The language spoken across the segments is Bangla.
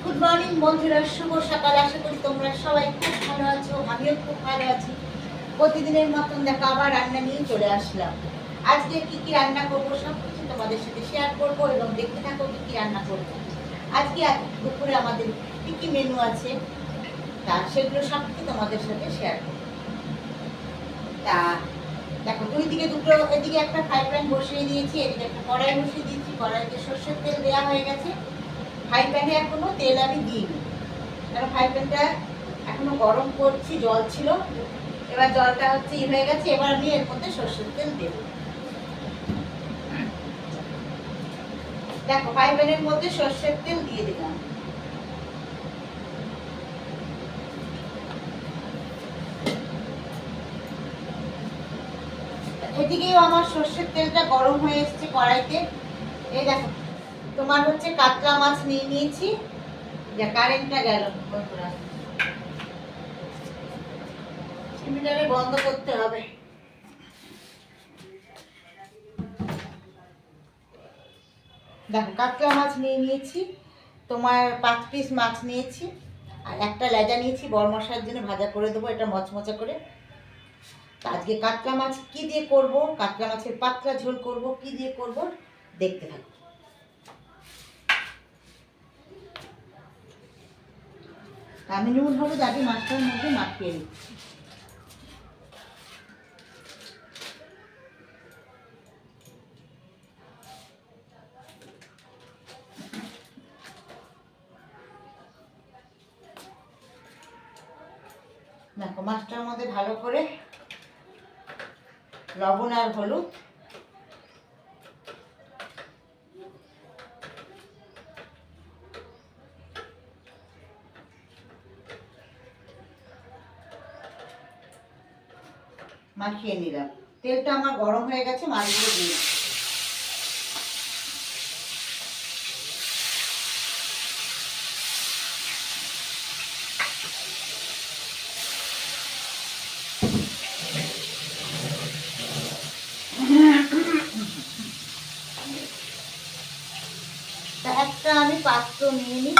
গুড মর্নিং বন্ধুরা, শুভ সকাল। আশা করি তোমরা সবাই খুব ভালো আছো, আমিও খুব ভালো আছি। প্রতিদিনের মতন দেখো আবার রান্না নিয়ে চলে আসলাম। আজকে কি কি রান্না করবো সব কিছু তোমাদের সাথে শেয়ার করবো এবং দেখতে থাকো কি কি রান্না করবো। আজকে দুপুরে আমাদের কি কি মেনু আছে তা সেগুলো সব কিছু তোমাদের সাথে শেয়ার করবো। তা দেখো, দুটো এদিকে একটা ফ্রাই প্যান বসিয়ে দিয়েছি, এদিকে একটা কড়াই বসিয়ে দিয়েছি। কড়াইতে সর্ষের তেল দেওয়া হয়ে গেছে। ফ্রাই প্যানে এখনো তেল আমি দিইনি, কারণ ফ্রাই প্যানটা এখনো গরম করছি, জল ছিল। এবার জলটা হচ্ছে হয়ে গেছে। এবার আমি এর মধ্যে সর্ষের তেল দেব। দেখো, ফ্রাই প্যানের মধ্যে সর্ষের তেল দিয়ে দিলাম। এদিকেও আমার সর্ষের তেলটা গরম হয়ে এসছে কড়াইতে। এই দেখো, তোমার হচ্ছে কাতলা মাছ নিয়ে নিয়েছি। যা কারেন্টটা গেল বন্ধুরা, চিমনিটাকে বন্ধ করতে হবে। দেখো, কাতলা মাছ নিয়ে নিয়েছি, তোমার 5 পিস মাছ নিয়েছি, আর একটা লেজা নিয়েছি বড় মশার জন্য ভাজা করে দেবো, এটা মচমচা করে। আজকে কাতলা মাছ কি দিয়ে করব, কাতলা মাছের পাতলা ঝোল করব, কি দিয়ে করব দেখতে থাকো। আমি নুন হলুদ আগে মাছটার মধ্যে মাখিয়ে নিচ্ছি। দেখো, মাছটার মধ্যে ভালো করে লবণ আর হলুদ মাখিয়ে নিলাম। তেলটা আমার গরম হয়ে গেছে, মাছগুলো দিয়ে একটা আমি পাত্র নিয়ে নিই,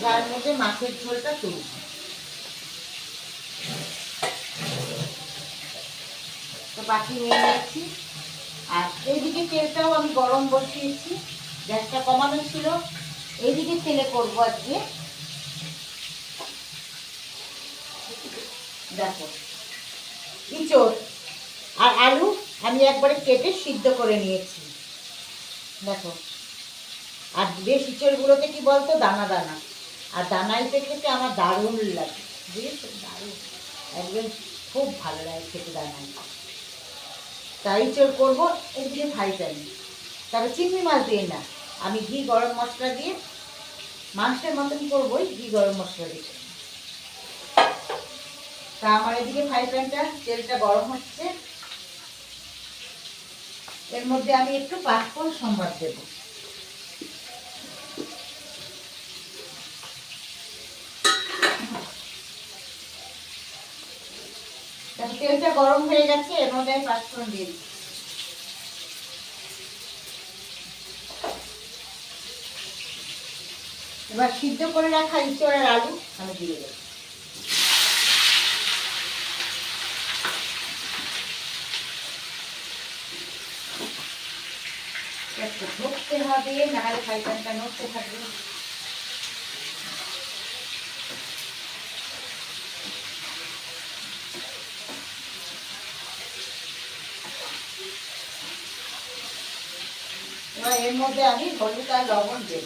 যার মধ্যে মাছের ঝোলটা তুলব। তো বাকি নিয়ে নিয়েছি। আর এইদিকে তেলটাও আমি গরম বসিয়েছি, গ্যাসটা কমানো ছিল। এইদিকে তেলে করবো আজকে। দেখো, ইঁচড় আর আলু আমি একবারে কেটে সিদ্ধ করে নিয়েছি। দেখো, আর বেশ ইঁচড়গুলোতে কি বলতো, দানা দানা, আর দানাইতে খেতে আমার দারুণ লাগে, বুঝেছো? দারুণ, একদম খুব ভালো লাগে খেতে দানাই। তাই ইঁচড় করবো এদিকে ফ্রাই প্যানে। তবে চিংড়ি মাছ দিয়ে না, আমি ঘি গরম মশলা দিয়ে মাংসের মতন করবোই, ঘি গরম মশলা দিয়ে। তা আমার এদিকে ফ্রাই প্যানটা তেলটা গরম হচ্ছে, এর মধ্যে আমি একটু পাঁচফোড়ন সম্বাদ দেব। তেলটা গরম হয়ে গেছে, এর মধ্যে আমি পাঁচফোড়ন দিয়ে দিচ্ছি। এবার সিদ্ধ করে রাখা ইঁচড় আর আলু আমি দিয়ে দেবো। একটু ঢুকতে হবে, নাহলে ফ্রাই প্যানটা নড়তে থাকবে। এবার এর মধ্যে আমি হলুদ আর লবণ দেব।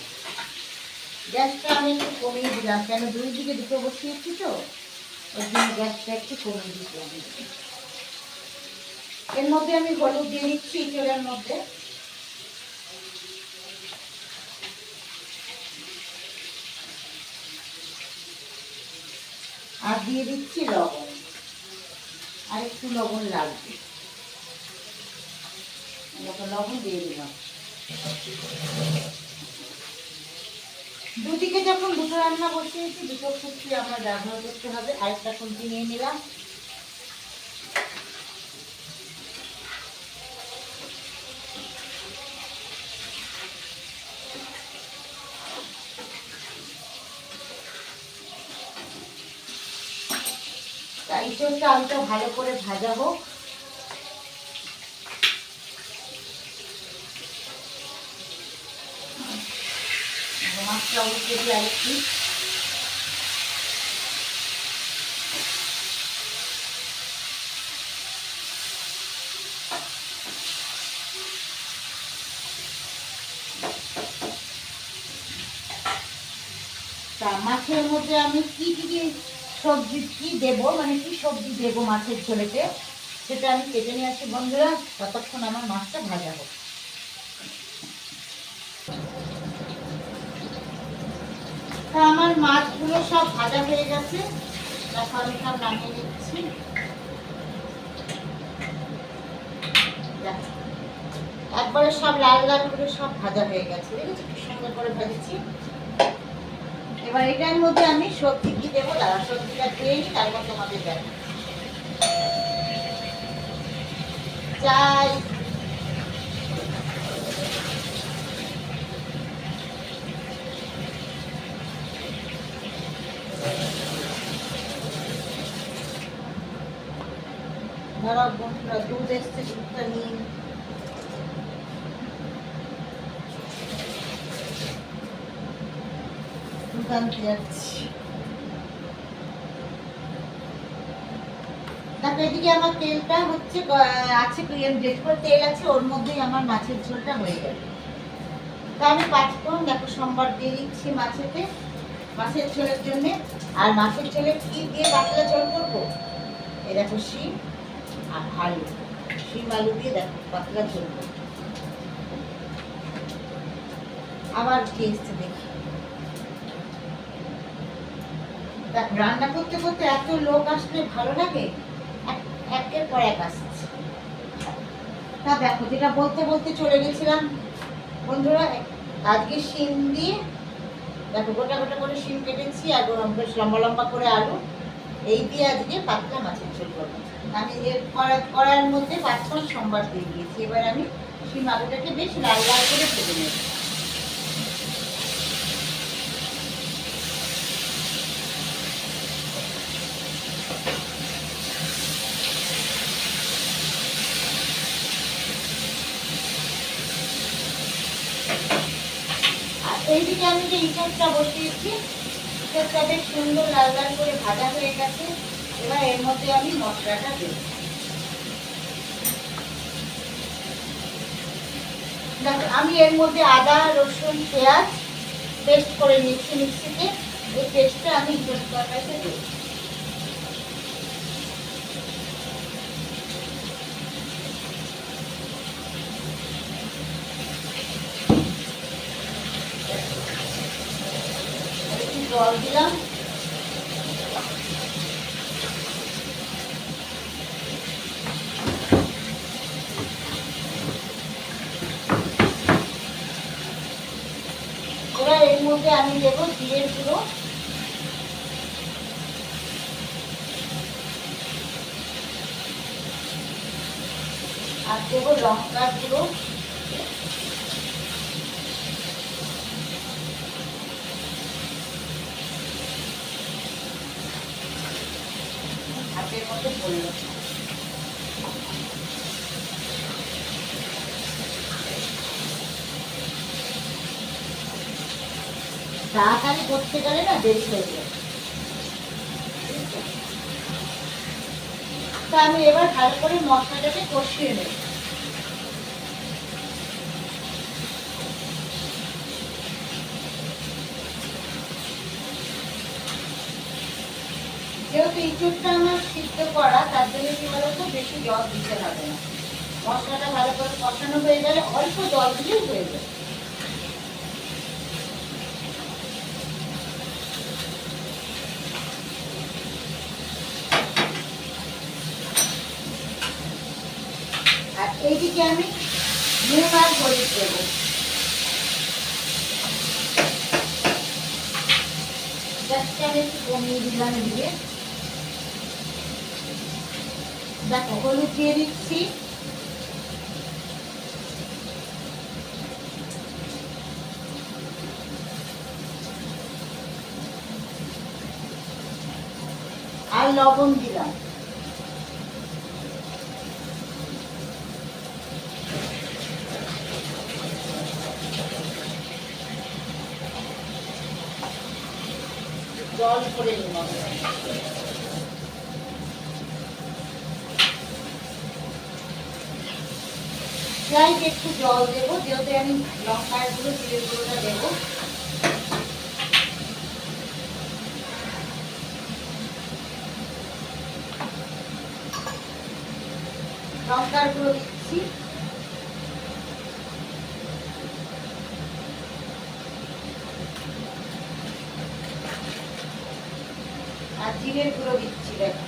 গ্যাসটা আমি একটু কমিয়ে দিলাম, কেন দুই দিকে দুটো বসিয়েছি তো, ওই জন্য গ্যাসটা একটু কমিয়ে দিলাম। এর মধ্যে আমি হলুদ দিয়ে দিচ্ছি ইঁচড়ের মধ্যে। আর দিয়ে দিচ্ছি লবণ, আর একটু লবণ লাগবে, লবণ দিয়ে দিলাম। দুদিকে যখন দুটো রান্না বসিয়েছি, দুটো খুঁটি আমরা ব্যবহার করতে হবে। আরেকটা খুঁটি নিয়ে নিলাম। এঁচোড়টা আলুটা ভালো করে ভাজা হোক। মাছটা উঠে দিয়ে আরেকটু তা মাছের মধ্যে আমি কি সবজি কি দেবো, মানে কি সবজি দেবো মাছের ঝোলেতে, সেটা আমি কেটে নিয়ে আসি বন্ধুরা। ততক্ষণ আমার মাছটা ভাজা হোক। তা আমার মাছগুলো সব ভাজা হয়ে গেছে, দেখো আমি সব নামিয়ে নিচ্ছি। একবারে সব লাল লাল করে সব ভাজা হয়ে গেছে, দেখেছো কি সুন্দর করে ভেজেছি। এবার এটার মধ্যে আমি সবজি কি দেবো, দাঁড়া সবজিটা দিয়ে নিই, তারপর তোমাদের দেখো। চাই ধরো বন্ধুরা, দুধ এসছে, দুধটা নিয়ে দুধ আনতে যাচ্ছি। দেখো এদিকে আমার তেলটা হচ্ছে আছে, যেটুকু তেল আছে ওর মধ্যেই আমার মাছের ঝোলটা হয়ে যাবে। তা আমি পাঁচফোড়ন দেখো সোমবার দিয়ে দিচ্ছি মাছেতে, মাছের ঝোলের জন্যে। আর মাছের ঝোলে কি দিয়ে পাতলা ঝোল করবো, এই দেখো শিম আর আলু, শিম আলু দিয়ে দেখো পাতলা ঝোল করবো। আবার কি এসছে দেখি, দেখ রান্না করতে করতে এত লোক আসলে ভালো লাগে, একের পর এক আসছে। তা দেখো যেটা বলতে বলতে চলে গেছিলাম বন্ধুরা, আজকে শিম দিয়ে দেখো গোটা গোটা করে শিম কেটেছি, আর বেশ লম্বা লম্বা করে আলু, এই দিয়ে আজকে পাতলা মাছের ঝোল করবো। আমি এর কড়াইয়ের মধ্যে পাঁচফোড়ন সোমবার দিয়ে দিয়েছি। এবার আমি শিম আলুটাকে বেশ লাল লাল করে ভেজে নেব। আর এইদিকে আমি যে ইঁচড়টা বসিয়েছি, ইঁচড়টা বেশ সুন্দর লাল লাল করে ভাজা হয়ে গেছে। এবার এর মধ্যে আমি মশলাটা দেব। দেখো আমি এর মধ্যে আদা রসুন পেঁয়াজ পেস্ট করে নিচ্ছি মিক্সিতে, এই পেস্টটা আমি ইঁচড় তরকারিতে দেব। একটু জল দিলাম, এবার এর মধ্যে আমি দেবো জিরের গুঁড়ো, আর দেবো লঙ্কার গুঁড়ো, হাতের মধ্যে পড়লো। তাড়াতাড়ি করতে গেলে না দেরি হয়ে যায়। তা আমি এবার ভালো করে মশলাটাকে কষিয়ে নেব। যেহেতু ইঁচড়টা আমার সিদ্ধ করা, তার জন্য কি বলতো বেশি জল দিতে হবে না। মশলাটা ভালো করে কষানো হয়ে গেলে অল্প জল দিলেই হয়ে যাবে। আর এইদিকে আমি নুন আর হলুদ দেবো। আমি একটু কমিয়ে দিলাম দিয়ে, দেখো হলুদ দিয়ে দিচ্ছি, আর লবণ দিলাম। জল করে নিব। একটু জল দেবো, যেহেতু আমি লঙ্কার গুঁড়ো জিরের গুঁড়োটা দেবো। লঙ্কার গুঁড়ো দিচ্ছি, আর জিরের গুঁড়ো দিচ্ছি। দেখো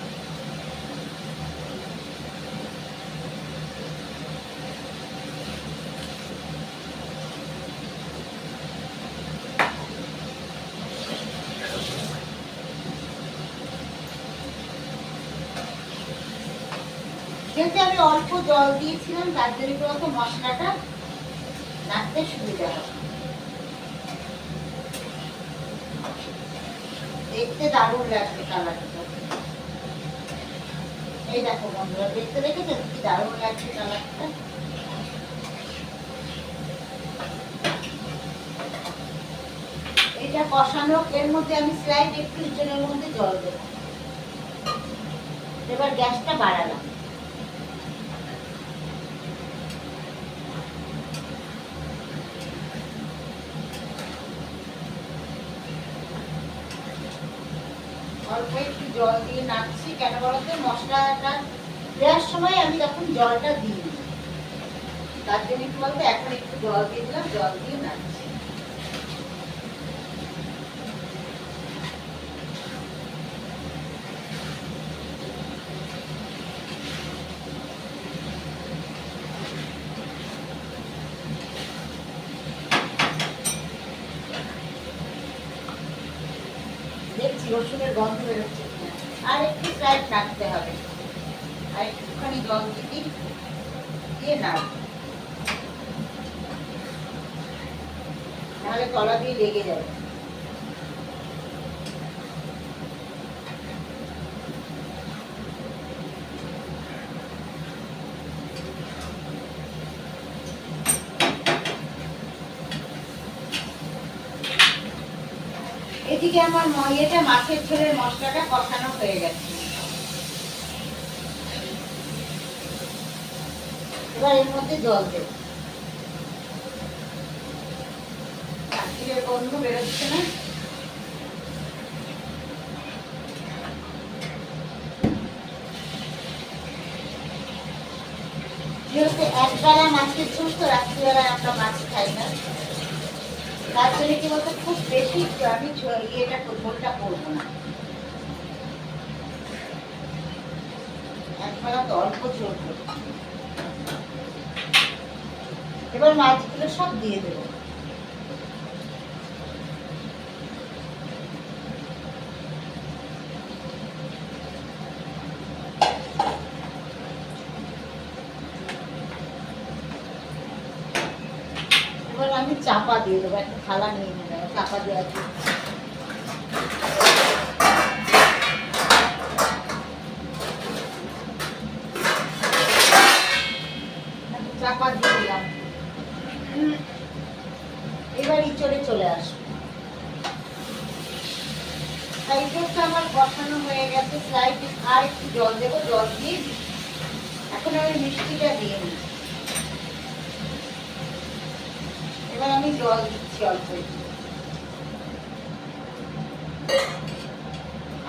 যেহেতু আমি অল্প জল দিয়েছিলাম, তার জন্য তো মশলাটা নাড়তে সুবিধা হবে। দেখতে দারুণ লাগবে কালারটা। এই দেখো বন্ধুরা, দেখতে দেখেছেন কি দারুণ লাগছে কালারটা। এটা কষানো, এর মধ্যে আমি স্লাইড একটু জলের মধ্যে জল দেবো। এবার গ্যাসটা বাড়ালাম। অল্প একটু জল দিয়ে নাড়ছি, কেন বলতো মশলাটা দেওয়ার সময় আমি তখন জলটা দিই, তার জন্য একটু বলতো এখন একটু জল দিয়ে দিলাম, জল দিয়ে নাড়ছি। দেখছি রসুনের গন্ধ বেরোচ্ছে, আর একটু স্লাইড নাড়তে হবে, আর একটুখানি জল দিয়ে নাড়ব, নাহলে তলা দিয়ে লেগে যাবে। এদিকে আমার ইয়েটা মাছের ঝোলের মশলাটা কষানো হয়ে গেছে। এবার এর মধ্যে জল দেব। গন্ধ বেরোচ্ছে না? যেহেতু একবেলা মাছের ঝোল, তো রাত্রিবেলায় আমরা মাছ খাই না, তার জন্য কি বলতো খুব বেশি আমি ইয়েটা ঝোলটা করবো না, একবেলা তো অল্প ঝোল করবো। এবার মাছগুলো সব দিয়ে দেবো। এবার আমি চাপা দিয়ে দেবো, একটা থালা নিয়ে নেবো, চাপা দেওয়ার জন্য। চাপা দিয়ে দিলাম। এবার ইঁচড়ে চলে আসবো। ইঁচড়টা আমার কষানো হয়ে গেছে, স্লাইড আর একটু জল দেবো, জল দিয়ে এখন আমি মিষ্টিটা দিয়ে নিই। এবার আমি জল দিচ্ছি অল্প একটু,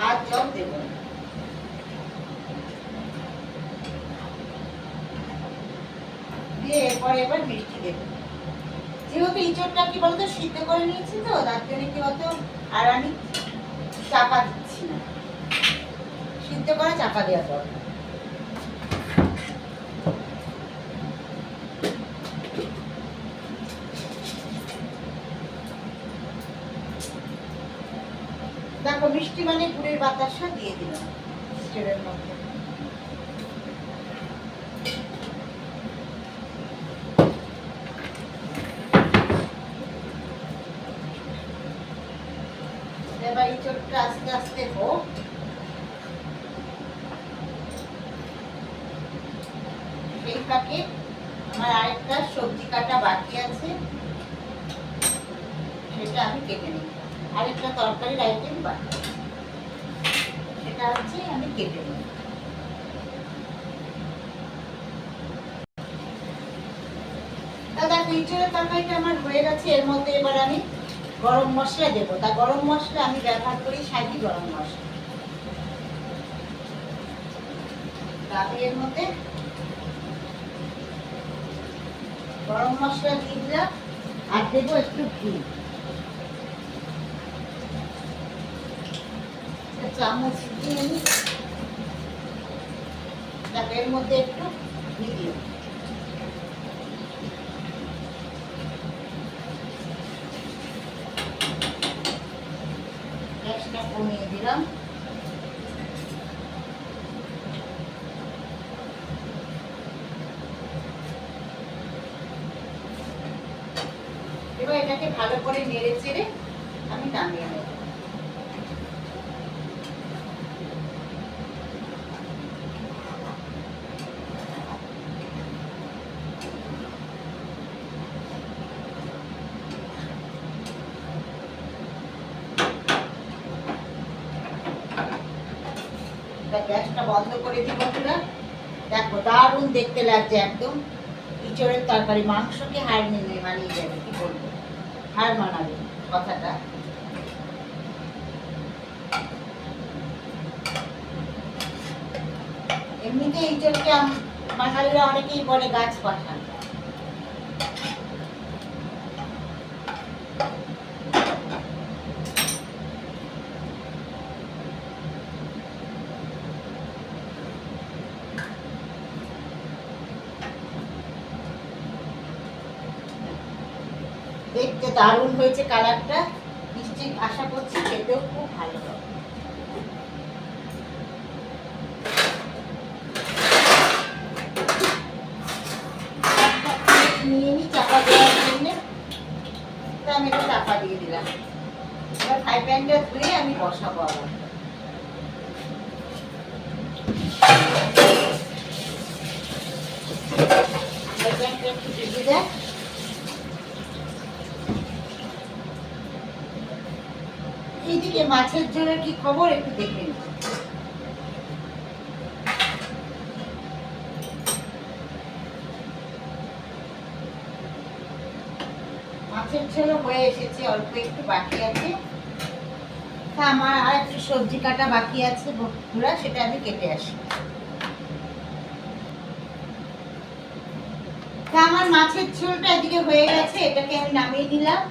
আর জল দেবো না। দিয়ে এরপরে এবার মিষ্টি দেবো। যেহেতু ইঁচড়টা কি বলতো সিদ্ধ করে নিয়েছি, তো তার জন্য কি বলতো আর আমি চাপা দিচ্ছি না, সিদ্ধ করে চাপা দেওয়া দরকার। দেখো মিষ্টি মানে গুড়ের বাতাসা দিয়ে দিলাম স্টিলের মধ্যে। এবার ইঁচড়টা আস্তে আস্তে হোক। সেই ফাঁকে আমার আরেকটা সবজি কাটা বাকি আছে, সেটা আমি কেটে নিই। আরেকটা তরকারির আইটেম বাকি। সেটা হচ্ছে আমি কেটে নেব। দেখো ইঁচড়ের তরকারিটা আমার হয়ে গেছে। এর মধ্যে এবার আমি গরম মশলা দেবো। তা গরম মশলা আমি ব্যবহার করি শাহি গরম মশলা। আমি এর মধ্যে গরম মশলা দিয়ে দিলাম আর দেবো একটু ঘি, চামচ দিয়ে নিই। দেখো এর মধ্যে একটু ঘি দিই, গ্যাসটা কমিয়ে দিলাম। এবার এটাকে ভালো করে নেড়ে চেড়ে আমি নামিয়ে নেব। গ্যাসটা বন্ধ করে দিব পুরো। দেখো দারুণ দেখতে লাগছে একদম। ইঁচড়ের তরকারি মাংসকে হার মানিয়ে যাবে, কি বলবো, হার মানাবে কথাটা। এমনিতে ইঁচড়কে বাঙালিরা অনেকেই বলে গাছ পাঠা। দেখতে দারুণ হয়েছে কালারটা, নিশ্চয়ই আশা করছি খেতেও খুব ভালো হবে। নিয়ে নিই চাপা দেওয়ার জন্য, তো আমি এটা চাপা দিয়ে দিলাম। এবার ফ্রাই প্যানটা ধুয়ে আমি বসাবো আবার। ফ্রাই প্যানটা একটু ভেজে দেয়। এইদিকে মাছের ঝোলের কি খবর একটু দেখে নিই। মাছের ঝোল হয়ে এসেছে, অল্প একটু বাকি আছে। আমার আর একটু সবজি কাটা বাকি আছে পুরা, সেটা আমি কেটে আসি। আমার মাছের ঝোলটা এদিকে হয়ে গেছে, এটাকে আমি নামিয়ে নিলাম।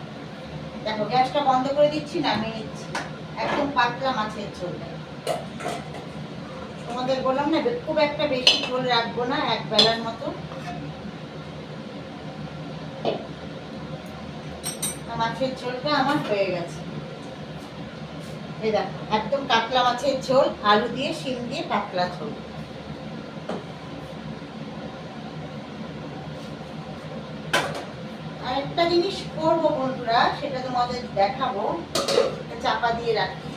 দেখো গ্যাসটা বন্ধ করে দিচ্ছি, নামিয়ে নিচ্ছি। একদম পাতলা মাছের ঝোলটা। তোমাদের বললাম না খুব একটা বেশি ঝোল রাখবো না, এক বেলার মতো। মাছের ঝোলটা আমার হয়ে গেছে। এই দেখো একদম কাতলা মাছের ঝোল, আলু দিয়ে শিম দিয়ে পাতলা ঝোল। আরেকটা জিনিস করবো বন্ধুরা, সেটা তোমাদের দেখাবো। চাপা দিয়ে রাখি।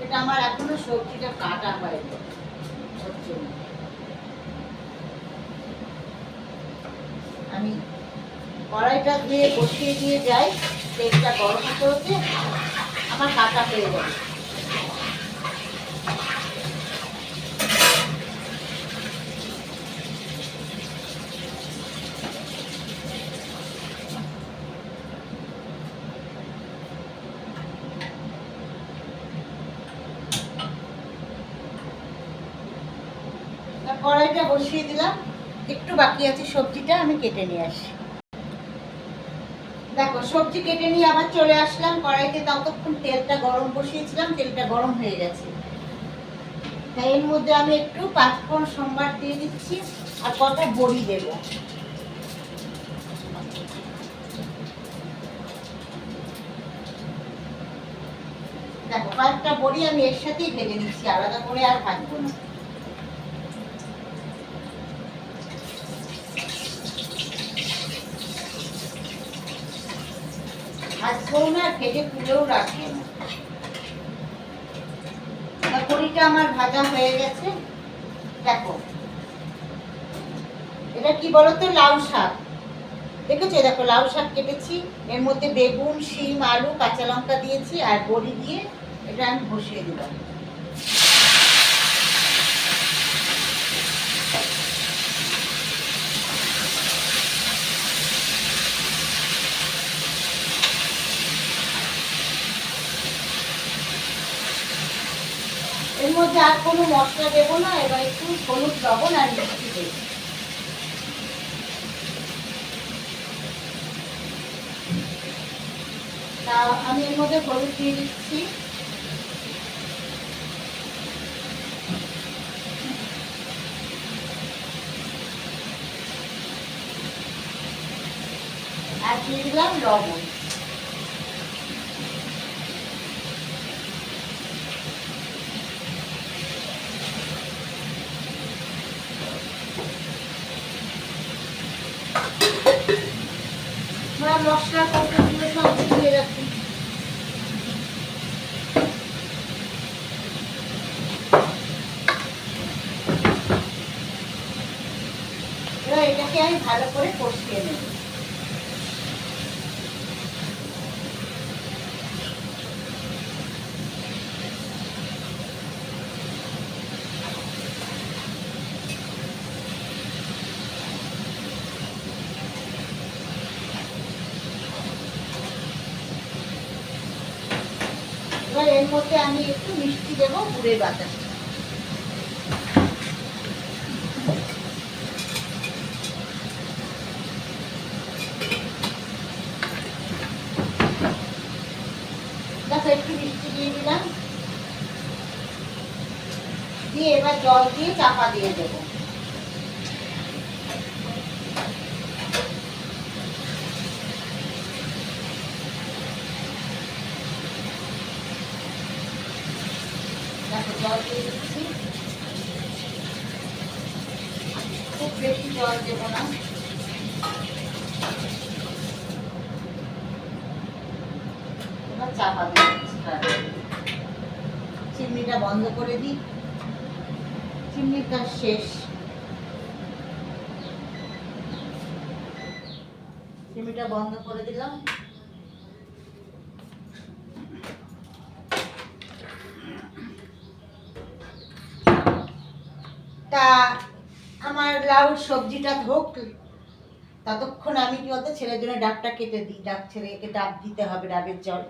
এটা আমার এখনো সবজিটা কাটা হয়নি। আমি কড়াইটা ধুয়ে বসিয়ে দিয়ে যাই, তেলটা গরম হতে হতে আমার কাটা হয়ে যাবে। কড়াইটা বসিয়ে দিলাম, একটু বাকি আছে সবজিটা আমি কেটে নিয়ে আসি। দেখো সবজি কেটে নিয়ে আবার চলে আসলাম কড়াইতে। ততক্ষণ তেলটা গরম বসিয়েছিলাম, তেলটা গরম হয়ে গেছে। তাই এর মধ্যে আমি একটু পাঁচফোড়ন সম্বার দিয়ে দিচ্ছি আর কটা বড়ি দেব। দেখো কয়েকটা বড়ি আমি এর সাথেই ভেজে নিচ্ছি, আলাদা করে আর ভাজবো না। ভাজবো না, ভেজে তুলেও রাখবো না। বড়িটা আমার ভাজা হয়ে গেছে। দেখো এটা কি বলতো, লাউ শাক। দেখেছো, দেখো লাউ শাক কেটেছি, এর মধ্যে বেগুন, শিম, আলু, কাঁচা লঙ্কা দিয়েছি আর বড়ি দিয়ে এটা আমি বসিয়ে দিলাম। এর মধ্যে আর কোনো মশলা দেবো না, এবার একটু হলুদ, লবণ আর মিষ্টি দেবো। তা আমি এর মধ্যে হলুদ দিয়ে দিচ্ছি, আর দিয়ে দিলাম লবণ। মশলা কৌটোগুলো সব দিয়ে রাখি। এবার এটাকে আমি ভালো করে কষিয়ে নেব। এবার এর মধ্যে আমি একটু মিষ্টি দেবো, গুড়ের বাতাস। দেখো একটু মিষ্টি দিয়ে দিলাম, দিয়ে এবার জল দিয়ে চাপা দিয়ে দেবো। দেখো জল দিয়ে দিচ্ছি, খুব বেশি জল দেবো না। এবার চাপা দিয়ে দিচ্ছি, চিমনিটা বন্ধ করে দিই, চিমনির কাজ শেষ। চিমনিটা বন্ধ করে দিলাম। তা আমার লাউ সবজিটা হোক, ততক্ষণ আমি কি বলতো ছেলের জন্য ডাবটা কেটে দিই। ছেলেকে ডাব দিতে হবে, ডাবের জল।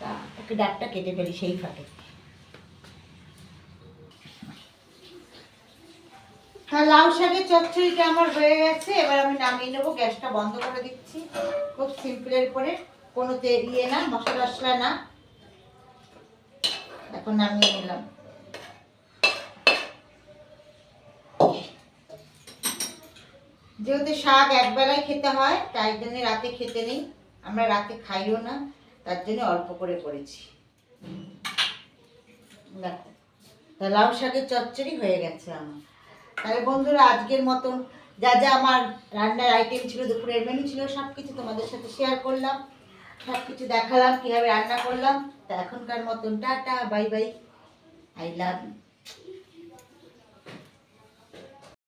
তা ওকে ডাবটা কেটে ফেলি সেই ফাঁকে। হ্যাঁ, লাউ শাকের চচ্চড়িটা আমার হয়ে গেছে, এবার আমি নামিয়ে নেবো। গ্যাসটা বন্ধ করে দিচ্ছি। খুব সিম্পলের করে, কোনো ইয়ে না, মশলা টশলা না। এখন নামিয়ে নিলাম। যেহেতু শাক একবেলায় খেতে হয়, তাই জন্য রাতে খেতে নেই, আমরা রাতে খাইও না, তার জন্য অল্প করে করেছি। দেখো, তা লাউ শাকের চচ্চড়ি হয়ে গেছে আমার। তাহলে বন্ধুরা, আজকের মতন যা যা আমার রান্নার আইটেম ছিল, দুপুরের মেনু ছিল, সব কিছু তোমাদের সাথে শেয়ার করলাম, সব কিছু দেখালাম কীভাবে রান্না করলাম। তা এখনকার মতন tata, bye bye, I love you.